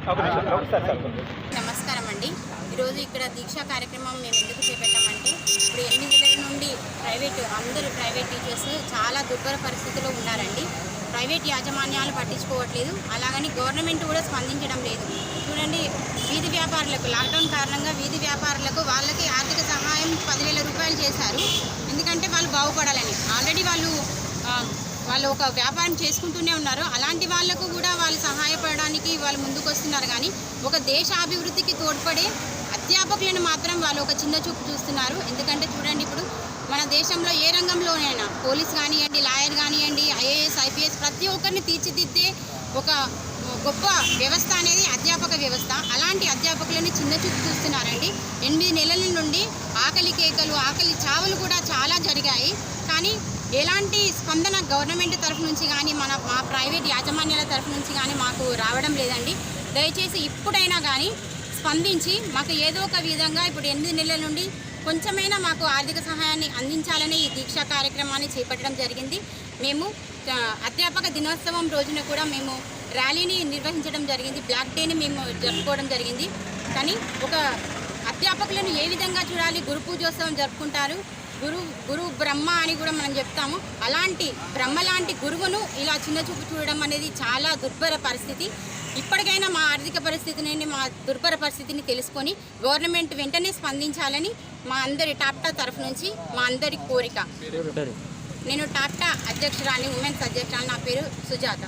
నమస్కారం అండి. ఈరోజు ఇక్కడ దీక్షా కార్యక్రమం మేము ఎందుకు చేపట్టామంటే ఇప్పుడు 8 నెలల నుండి అందరూ ప్రైవేట్ టీచర్స్ చాలా దుర్భర పరిస్థితుల్లో ఉన్నారండి. ప్రైవేట్ యాజమాన్యాలు పట్టించుకోవట్లేదు, అలాగని గవర్నమెంట్ కూడా స్పందించడం లేదు. చూడండి, వీధి వ్యాపారులకు లాక్డౌన్ కారణంగా వీధి వ్యాపారులకు వాళ్ళకి ఆర్థిక సహాయం 10,000 రూపాయలు చేశారు. ఎందుకంటే వాళ్ళు బాగుపడాలని. ఆల్రెడీ వాళ్ళు ఒక వ్యాపారం చేసుకుంటూనే ఉన్నారు. అలాంటి వాళ్లకు కూడా వాళ్ళు సహాయపడడానికి వాళ్ళు ముందుకు వస్తున్నారు. కానీ ఒక దేశ అభివృద్ధికి తోడ్పడే అధ్యాపకులను మాత్రం వాళ్ళు ఒక చిన్న చూపు చూస్తున్నారు. ఎందుకంటే చూడండి, ఇప్పుడు మన దేశంలో ఏ రంగంలోనైనా పోలీస్ కానివ్వండి, లాయర్ కానివ్వండి, ఐఏఎస్, ఐపీఎస్ ప్రతి ఒక్కరిని తీర్చిదిద్దే ఒక గొప్ప వ్యవస్థ అనేది అధ్యాపక వ్యవస్థ. అలాంటి అధ్యాపకులని చిన్న చూపు చూస్తున్నారండి. 8 నెలల నుండి ఆకలి కేకలు, ఆకలి చావులు కూడా చాలా జరిగాయి. కానీ ఎలాంటి స్పందన గవర్నమెంట్ తరఫు నుంచి కానీ మా ప్రైవేట్ యాజమాన్యాల తరఫు నుంచి కానీ మాకు రావడం లేదండి. దయచేసి ఇప్పుడైనా కానీ స్పందించి మాకు ఏదో ఒక విధంగా ఇప్పుడు 8 నెలల నుండి కొంచెమైనా మాకు ఆర్థిక సహాయాన్ని అందించాలని ఈ దీక్షా కార్యక్రమాన్ని చేపట్టడం జరిగింది. మేము అధ్యాపక దినోత్సవం రోజున కూడా మేము ర్యాలీని నిర్వహించడం జరిగింది. బ్లాక్ డేని మేము జరుపుకోవడం జరిగింది. కానీ ఒక అధ్యాపకులను ఏ విధంగా చూడాలి, గురు పూజోత్సవం జరుపుకుంటారు, గురు బ్రహ్మ అని కూడా మనం చెప్తాము. అలాంటి బ్రహ్మ లాంటి గురువును ఇలా చిన్న చూపు చూడడం అనేది చాలా దుర్భర పరిస్థితి. ఇప్పటికైనా మా ఆర్థిక పరిస్థితిని, మా దుర్భర పరిస్థితిని తెలుసుకొని గవర్నమెంట్ వెంటనే స్పందించాలని మా అందరి టాప్టా తరఫు నుంచి మా అందరి కోరిక. నేను టాప్టా అధ్యక్షురాలి, ఉమెన్స్ అధ్యక్షురాలు. నా పేరు సుజాత.